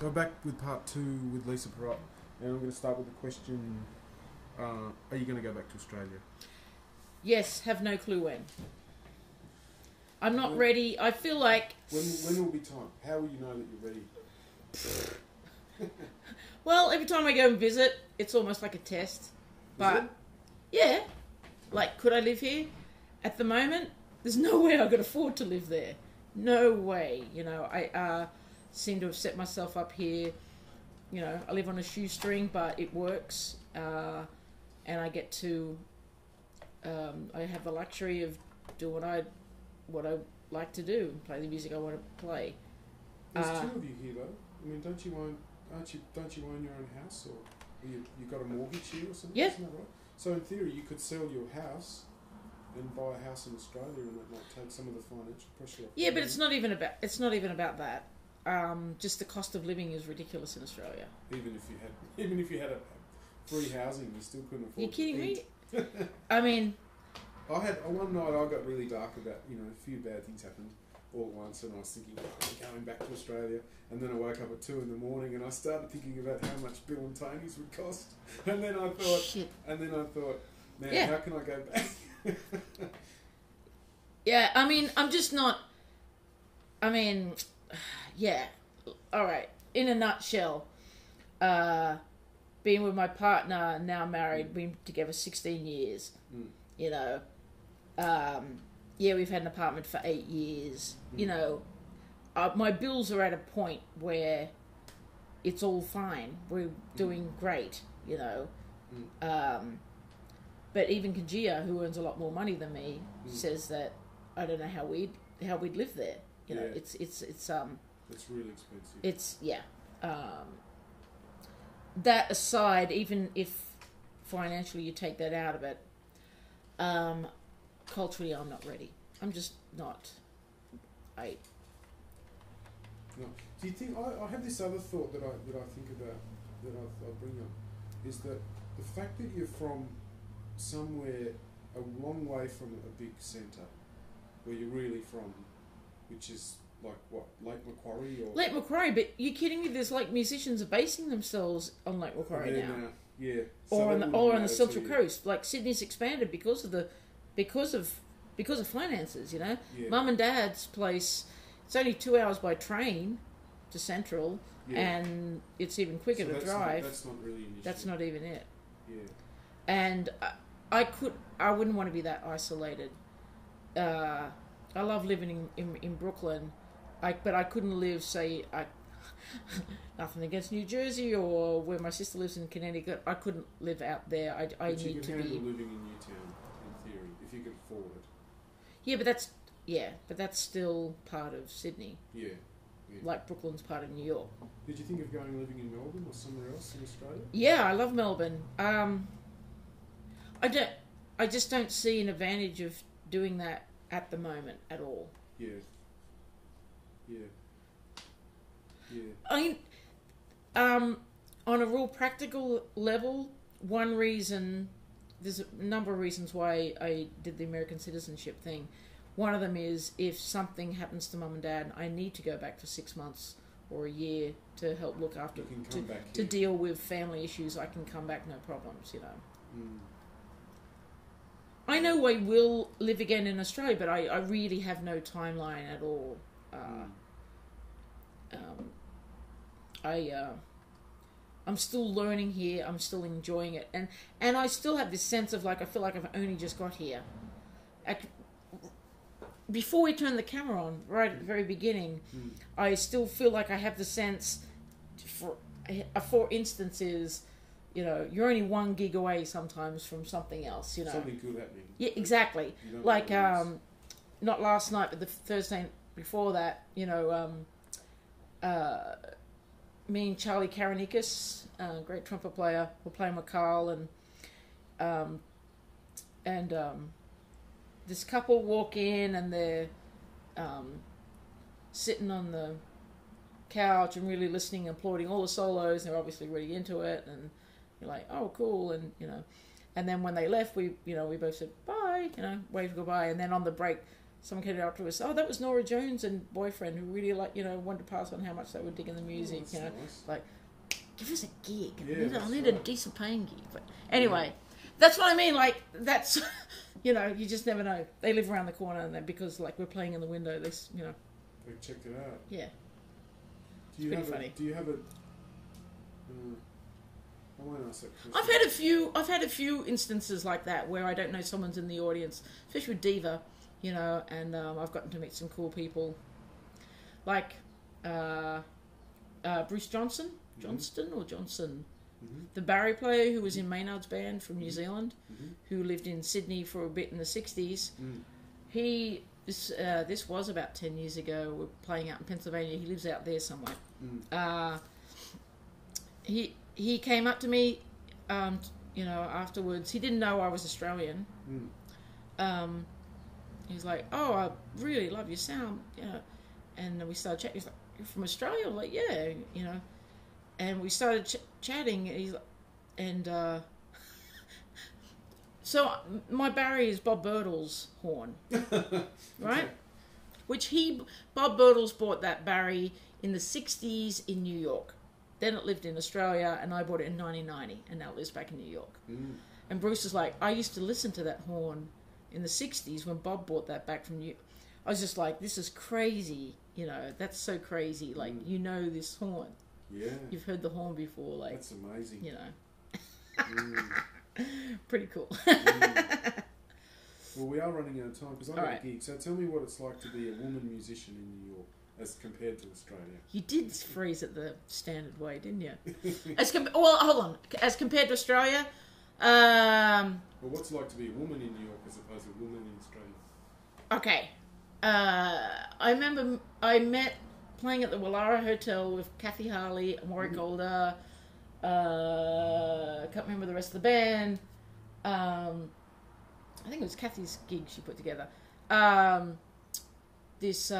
So we're back with part 2 with Lisa Parrott, and I'm going to start with the question, are you going to go back to Australia? Yes, have no clue when. I'm not ready. I feel like... When will be time? How will you know that you're ready? Well, every time I go and visit, it's almost like a test. But, yeah. Like, could I live here? At the moment, there's no way I could afford to live there. No way. You know, I seem to have set myself up here. You know, I live on a shoestring, but it works. And I get to... I have the luxury of doing what I like to do, play the music I want to play. There's 2 of you here, though. I mean, don't you own your own house, or you got a mortgage here or something? Yeah. Isn't that right? So in theory, you could sell your house and buy a house in Australia, and that might take some of the financial pressure off. Yeah, but it's not even about that. Just the cost of living is ridiculous in Australia. Even if you had a free housing, you still couldn't afford. Are you kidding me? I mean, one night I got really dark about, a few bad things happened all at once, and I was thinking, I'm going back to Australia, and then I woke up at 2 in the morning and I started thinking about how much Bill and Tony's would cost, and then I thought, man, Yeah. how can I go back? yeah, I mean, I'm just not... I mean, yeah, all right. In a nutshell, being with my partner, now married, been together 16 years, you know. Yeah, we've had an apartment for 8 years. You know, my bills are at a point where it's all fine. We're doing great, you know. But even Kajia, who earns a lot more money than me, says that I don't know how we'd live there. You know, it's It's really expensive. It's that aside, even if financially you take that out of it, culturally I'm not ready. I'm just not. No. Do you think I have this other thought that I think about, that I'll bring up, is that the fact that you're from somewhere a long way from a big centre, where you're really from, which is like what, Lake Macquarie or Lake Macquarie, but you kidding me? There's like musicians are basing themselves on Lake Macquarie now. Yeah. Or on the Central Coast. Like Sydney's expanded because of finances, you know. Yeah. Mum and Dad's place, it's only 2 hours by train to Central, and it's even quicker to drive. That's not really an issue. That's not even it. Yeah. And I wouldn't want to be that isolated. I love living in Brooklyn, but I couldn't live, say, nothing against New Jersey or where my sister lives in Connecticut. I couldn't live out there. I But need you to can be. handle living in Newtown, in theory, if you can afford it. Yeah, but that's still part of Sydney. Yeah. Like Brooklyn's part of New York. Did you think of going and living in Melbourne or somewhere else in Australia? Yeah, I love Melbourne. I just don't see an advantage of doing that at the moment at all. Yeah. I mean, on a real practical level, one reason, there's a number of reasons why I did the American citizenship thing. One of them is if something happens to Mum and Dad, I need to go back for 6 months or a year to help look after, to deal with family issues. I can come back, no problems, you know. I know I will live again in Australia, but I really have no timeline at all. I'm still learning here. I'm still enjoying it, and I still have this sense of like I feel like I've only just got here. Before we turn the camera on, right at the very beginning, I still feel like I have the sense. For instances, you know, you're only 1 gig away sometimes from something else. You know, something good happening. Yeah, exactly. Like not last night, but the Thursday before that. You know, me and Charlie Karanikis, great trumpet player, were playing with Carl, and this couple walk in and they're sitting on the couch and really listening and applauding all the solos. They're obviously really into it, and you're like, oh, cool, and you know. And then when they left, we both said bye, you know, waved goodbye, and then on the break, someone came up to us, oh, that was Nora Jones and boyfriend who really wanted to pass on how much they were digging the music. That's nice. Like, give us a gig. Yeah, I need a decent paying gig. But anyway, that's what I mean. Like, that's, you just never know. They live around the corner, and because we're playing in the window, They checked it out. Yeah. Do you Pretty have funny. Do you have a? I won't ask that question. I've had a few instances like that where I don't know someone's in the audience, especially with Diva, and I've gotten to meet some cool people, like Bruce Johnson, the Barry player who was in Maynard's band from New Zealand, who lived in Sydney for a bit in the 60s. This was about 10 years ago. We're playing out in Pennsylvania. He lives out there somewhere. He came up to me, afterwards. He didn't know I was Australian. He was like, "Oh, I really love your sound," and we started chatting. He's like, "You're from Australia?" I'm like, "Yeah," and we started chatting. So my Barry is Bob Birtle's horn, right? Okay. Bob Birtles bought that Barry in the 60s in New York. Then it lived in Australia, and I bought it in 1990, and now it lives back in New York. And Bruce is like, I used to listen to that horn in the 60s when Bob bought that back from New York. I was just like, this is crazy, that's so crazy. Like, this horn. Yeah. You've heard the horn before, like. That's amazing. Pretty cool. Well, we are running out of time because I'm All at a gig. So tell me what it's like to be a woman musician in New York as compared to Australia. You did freeze it the standard way, didn't you? Hold on. As compared to Australia, well, what's it like to be a woman in New York as opposed to a woman in Australia? Okay. I remember I met playing at the Wallara Hotel with Kathy Harley and Warwick Golder. I can't remember the rest of the band. I think it was Kathy's gig she put together. This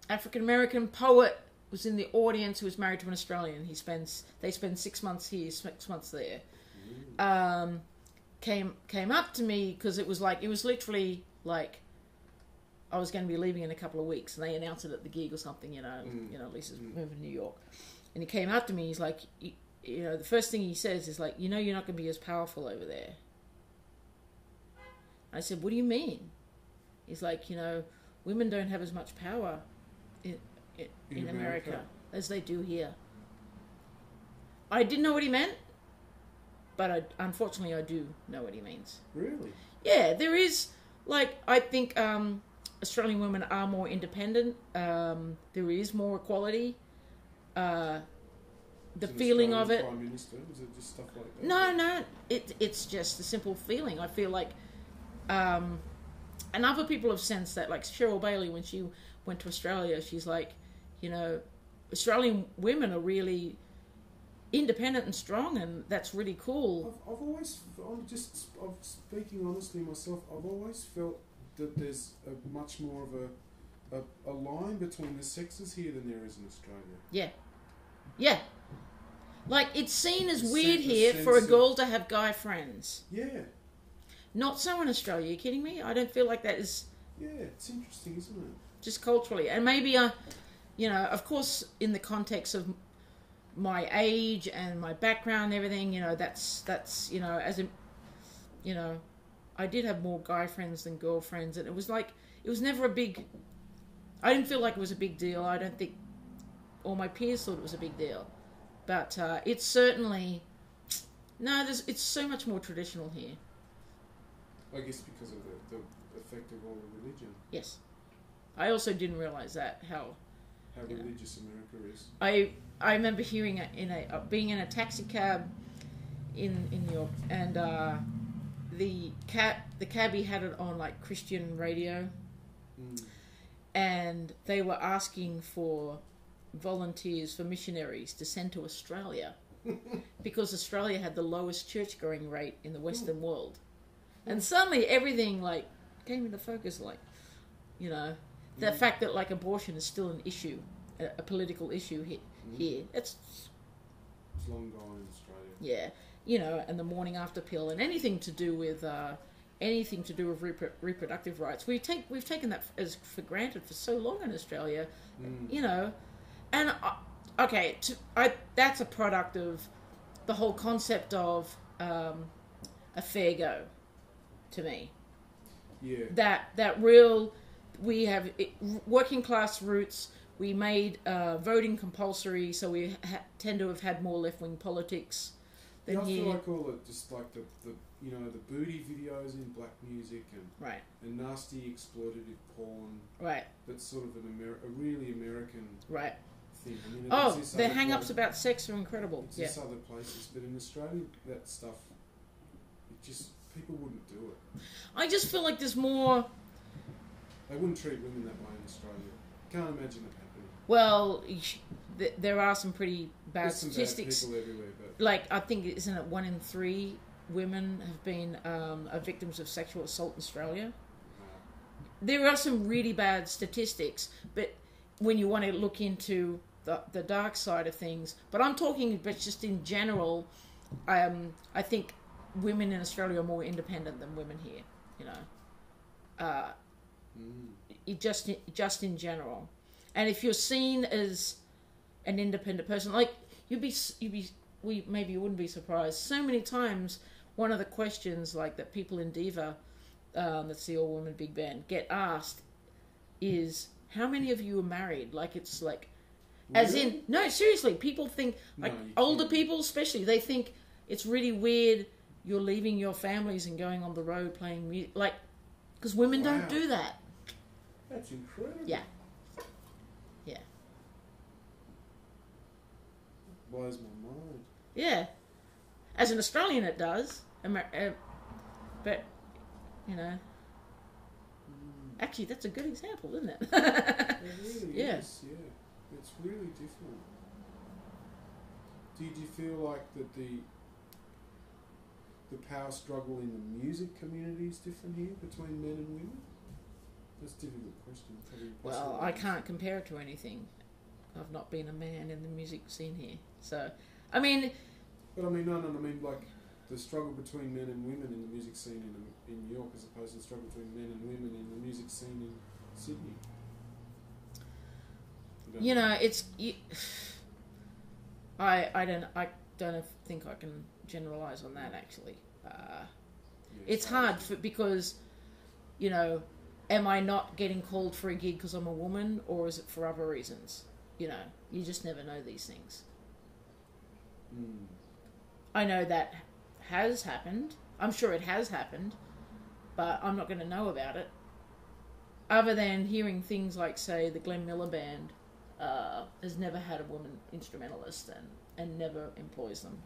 African American poet was in the audience who was married to an Australian. They spend 6 months here, 6 months there. Came up to me because it was literally like I was going to be leaving in a couple of weeks, and they announced it at the gig or something. Lisa's moving to New York, and he came up to me. He's like, the first thing he says is like, you're not going to be as powerful over there. I said, what do you mean? He's like, women don't have as much power in America as they do here. I didn't know what he meant, but unfortunately I do know what he means. Really? Yeah, there is, I think Australian women are more independent. There is more equality. The feeling of it. Prime Minister? Is it just stuff like that? No. It's just a simple feeling. I feel like, and other people have sensed that. Like Cheryl Bailey, when she went to Australia, she's like, Australian women are really independent and strong, and that's really cool. I'm speaking honestly myself. I've always felt that there's a much more of a line between the sexes here than there is in Australia. Yeah. Like, it's seen as weird here for a girl to have guy friends. Yeah. Not so in Australia. Are you kidding me? I don't feel like that is... Yeah, it's interesting, isn't it? Just culturally. And maybe, of course, in the context of my age and my background and everything, that's as a... I did have more guy friends than girlfriends, and it was never a big... I didn't feel like it was a big deal. I don't think all my peers thought it was a big deal. But it's certainly... No, it's so much more traditional here. I guess because of the effect of all the religion. Yes. I also didn't realise that, how religious America is. I remember hearing being in a taxi cab in New York, and the cabbie had it on like Christian radio, and they were asking for volunteers for missionaries to send to Australia because Australia had the lowest church-going rate in the Western world. And suddenly everything like came into focus, the fact that like abortion is still an issue, a political issue here. It's long gone in Australia. Yeah, and the morning after pill and anything to do with anything to do with reproductive rights. We've taken that as for granted for so long in Australia, you know. And that's a product of the whole concept of a fair go, to me. Yeah. That real, we have working class roots. We made voting compulsory, so we tend to have had more left wing politics than I here. feel like all it just like the you know, the booty videos in black music and nasty exploitative porn. Right. That's sort of a really American right thing. I mean, the hang-ups about sex are incredible. It's just other places, but in Australia, that stuff, it just, people wouldn't do it. I just feel like there's more. They wouldn't treat women that way in Australia. Can't imagine it happening. Well, there are some pretty bad There's some statistics. bad people everywhere, but like, I think, isn't it 1 in 3 women have been are victims of sexual assault in Australia? There are some really bad statistics, but when you want to look into the dark side of things, but I'm talking about just in general, I think women in Australia are more independent than women here, you know. It just in general. And if you're seen as an independent person, like maybe you wouldn't be surprised. So many times, one of the questions like that people in Diva, that's the all-woman big band, get asked is, how many of you are married? Like, it's like, as in, no, seriously, people think, like, older people especially, they think it's really weird you're leaving your families and going on the road playing music, like, because women don't do that. That's incredible. Yeah. Blows my mind. Yeah. As an Australian, it does. But, you know, actually, that's a good example, isn't it? It really is, yeah. It's really different. Did you feel like that the power struggle in the music community is different here between men and women? That's a difficult question. Well, I can't compare it to anything. I've not been a man in the music scene here. So, I mean... But I mean, no, I mean, like, the struggle between men and women in the music scene in New York as opposed to the struggle between men and women in the music scene in Sydney. You know, it's... I don't think I can generalise on that, actually. It's hard because, you know, am I not getting called for a gig because I'm a woman, or is it for other reasons? You know, you just never know these things. I know that has happened. I'm sure it has happened, but I'm not going to know about it. Other than hearing things like, say, the Glenn Miller Band has never had a woman instrumentalist and never employs them.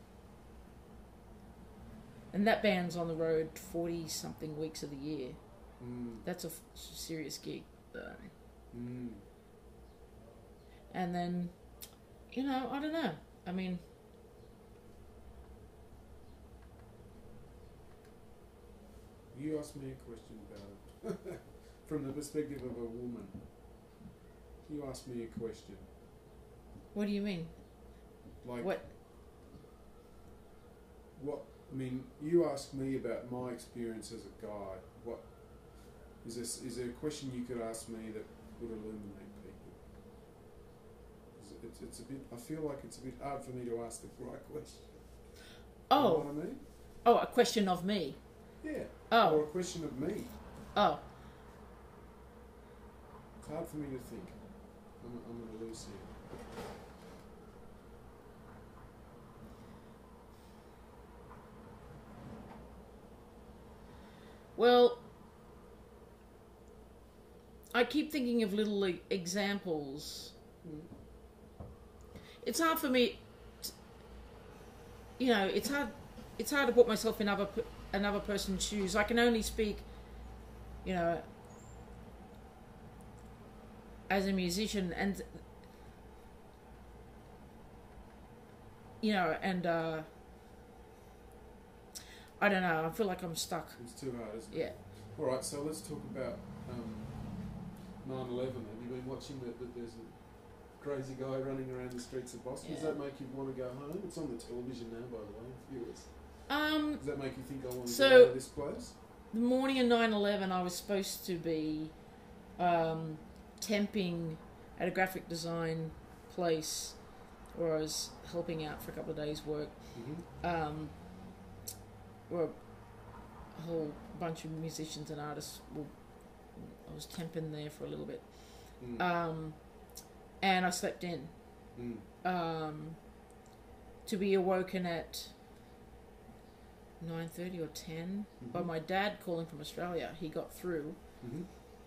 And that band's on the road 40-something weeks of the year. That's a serious gig. And then, you know, I don't know. I mean... You asked me a question about it. From the perspective of a woman. You asked me a question. What do you mean? Like... What? I mean, you asked me about my experience as a guy. What... Is there a question you could ask me that would illuminate people? It's a bit... I feel like it's a bit hard for me to ask the right question. Oh. You know what I mean? Oh, a question of me. Yeah. Oh. Or a question of me. Oh. It's hard for me to think. I'm going to lose here. Well, I keep thinking of little examples. It's hard for me, you know, it's hard to put myself in another person's shoes. I can only speak, you know, as a musician, and, you know, and I don't know, I feel like I'm stuck. It's too hard, isn't it? Yeah. Alright, so let's talk about 9/11. Have you been watching that there's a crazy guy running around the streets of Boston? Yeah. Does that make you want to go home? It's on the television now, by the way, viewers. Does that make you think I want to go to this place? the morning of 9/11, I was supposed to be temping at a graphic design place where I was helping out for a couple of days' work. Mm-hmm. Where a whole bunch of musicians and artists I was temping there for a little bit. And I slept in. To be awoken at 9:30 or 10 by my dad calling from Australia. He got through.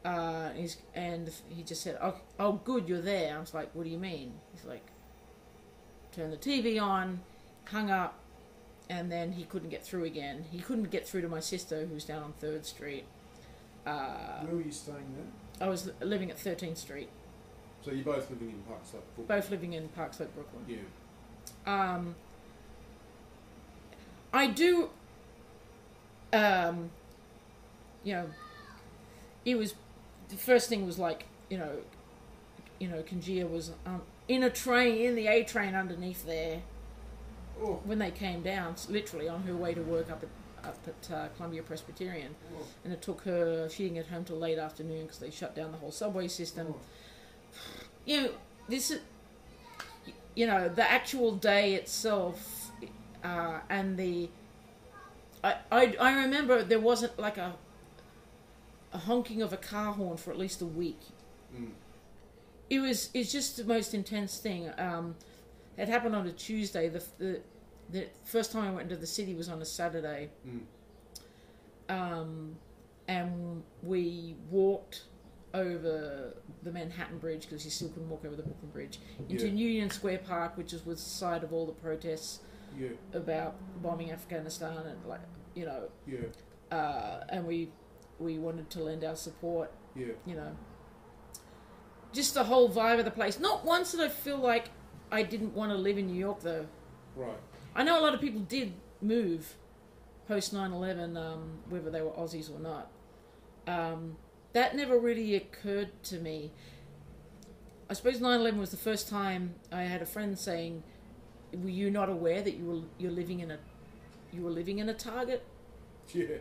And he just said, oh, good, you're there. I was like, what do you mean? He's like, turn the TV on, hung up, and then he couldn't get through again. He couldn't get through to my sister, who's down on 3rd Street. Where were you staying there? I was living at 13th Street. So you're both living in Park Slope, Brooklyn? Both living in Park Slope, Brooklyn. Yeah. I do, it was, the first thing was like, Congia was in the A train underneath there when they came down, literally on her way to work up at Columbia Presbyterian. And it took her, she didn't get home till late afternoon because they shut down the whole subway system. This is, the actual day itself, and I remember there wasn't like a honking of a car horn for at least a week. It's just the most intense thing. It happened on a Tuesday. The first time I went into the city was on a Saturday. And we walked over the Manhattan Bridge, because you still couldn't walk over the Brooklyn Bridge, into Union Square Park, which was the site of all the protests about bombing Afghanistan, and and we wanted to lend our support. Just the whole vibe of the place. Not once did I feel like I didn't want to live in New York, though. Right. I know a lot of people did move post 9/11, whether they were Aussies or not. That never really occurred to me. I suppose 9/11 was the first time I had a friend saying, "Were you not aware that you were living in a target?" Yeah.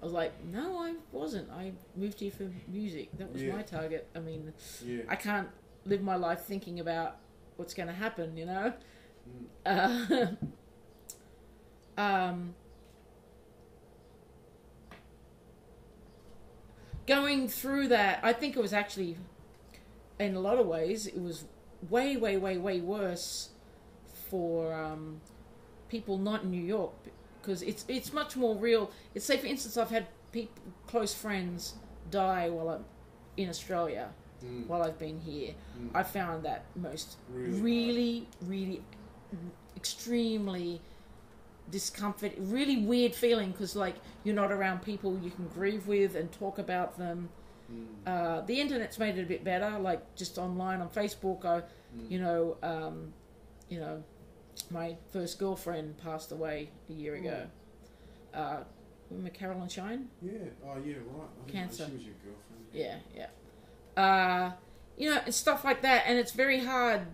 I was like, "No, I wasn't. I moved here for music. That was my target. I mean, I can't live my life thinking about what's going to happen, Going through that, I think it was actually, in a lot of ways, it was way, way, way, way worse for people not in New York, because it's much more real. It's, say, for instance, I've had close friends die while I'm in Australia, while I've been here. I found that most really, really extremely discomfort, really weird feeling, because you're not around people you can grieve with and talk about them. The internet's made it a bit better, just online on Facebook. My first girlfriend passed away a year ago. Remember Carolyn Shine? Yeah. Oh, yeah, right. I Cancer. She was your girlfriend. Yeah. And stuff like that. And it's very hard,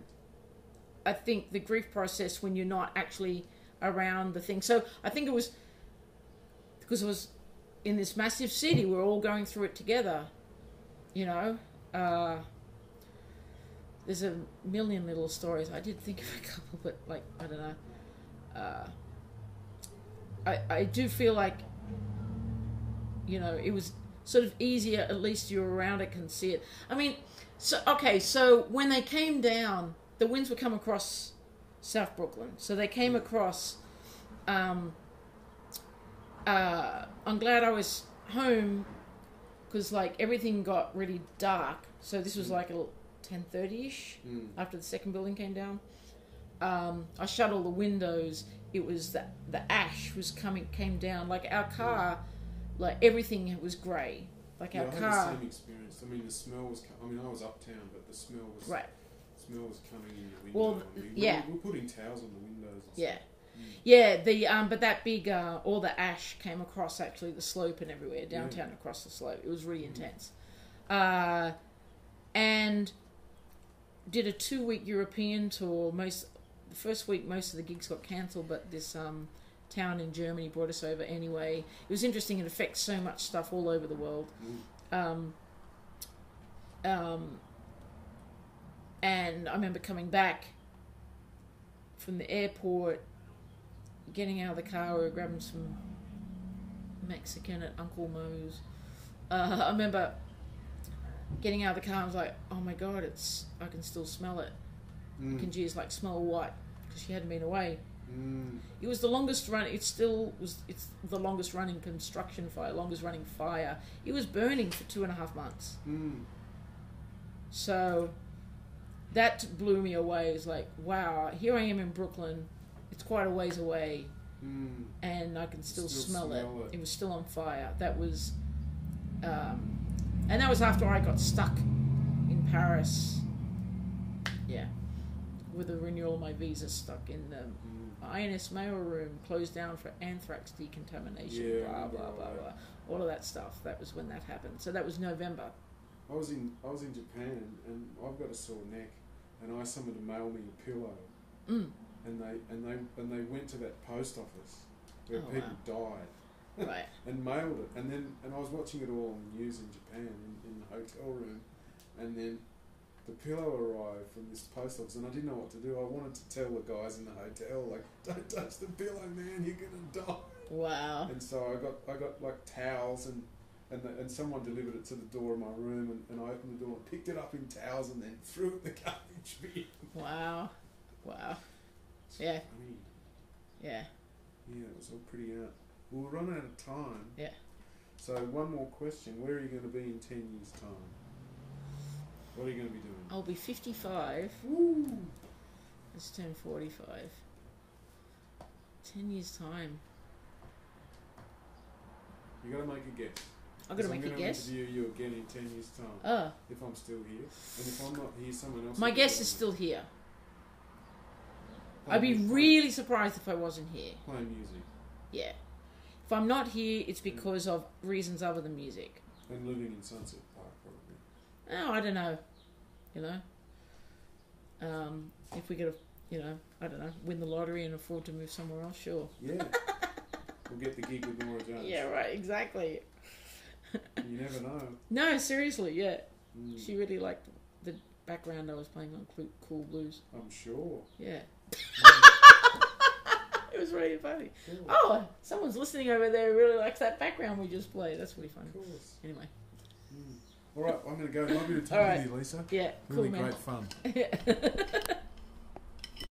I think, the grief process when you're not actually around the thing. So I think it was because it was in this massive city, we're all going through it together. There's a million little stories. I did think of a couple, but I don't know. I do feel like, it was sort of easier. At least you're around it, can see it. I mean, so when they came down, the winds would come across South Brooklyn. So they came across. I'm glad I was home, because everything got really dark. So this was 10:30ish after the second building came down. I shut all the windows. It was the ash came down. Our car, everything was grey. Our car. I had the same experience. I mean, the smell was. I was uptown, but the smell was. Right. The smell was coming in the window. Well, we were putting towels on the windows. And stuff. Yeah. But that big, all the ash came across actually the slope and everywhere downtown across the slope. It was really intense. And did a 2-week European tour. The first week, most of the gigs got cancelled, but this town in Germany brought us over anyway. It was interesting. It affects so much stuff all over the world. And I remember coming back from the airport, getting out of the car, we were grabbing some Mexican at Uncle Mo's. I remember getting out of the car, I was like, oh my God, I can still smell it. Can you just like smell what? Because she hadn't been away. It was the longest run. It's the longest running construction fire, longest running fire. It was burning for 2.5 months. So that blew me away. It was like, wow, here I am in Brooklyn. It's quite a ways away, and I can still smell it. It was still on fire. That was, and that was after I got stuck in Paris. Yeah. With the renewal of my visa, stuck in the INS mail room, closed down for anthrax decontamination, blah blah blah blah, all of that stuff. That was when that happened. So that was November. I was in Japan, and I've got a sore neck, and I asked someone to mail me a pillow, and they went to that post office where people died, right, and mailed it, and I was watching it all on the news in Japan in the hotel room, and then the pillow arrived from this post office, and I didn't know what to do. I wanted to tell the guys in the hotel, like, don't touch the pillow, man, you're gonna die. Wow. And so I got like towels, and someone delivered it to the door of my room, and I opened the door and picked it up in towels and then threw it in the garbage bin. Wow. It's Yeah. funny. Yeah. Yeah, it was all pretty out. Well, we're running out of time. Yeah. So one more question. Where are you going to be in 10 years' time? What are you going to be doing? I'll be 55. Woo! Let's turn 45. 10 years' time. You got to make a guess. I've got to make a guess. I'm going to interview you again in 10 years' time. Oh. If I'm still here. And if I'm not here, someone else... My guess is still here. I'd be really surprised if I wasn't here. Playing music. Yeah. If I'm not here, it's because of reasons other than music. And living in Sunset Park, probably. Oh, I don't know. You know? If we could, I don't know, win the lottery and afford to move somewhere else, sure. Yeah. We'll get the gig with Nora Jones. Yeah, right, exactly. You never know. No, seriously, yeah. She really liked the background I was playing on Cool Blues. I'm sure. Yeah. It was really funny. Cool. Oh, someone's listening over there who really likes that background we just played. That's really funny. Of course. Anyway. All right, I'm going to go. Lovely to All talk right. with you, Lisa. Yeah, really cool, man. great fun. Yeah.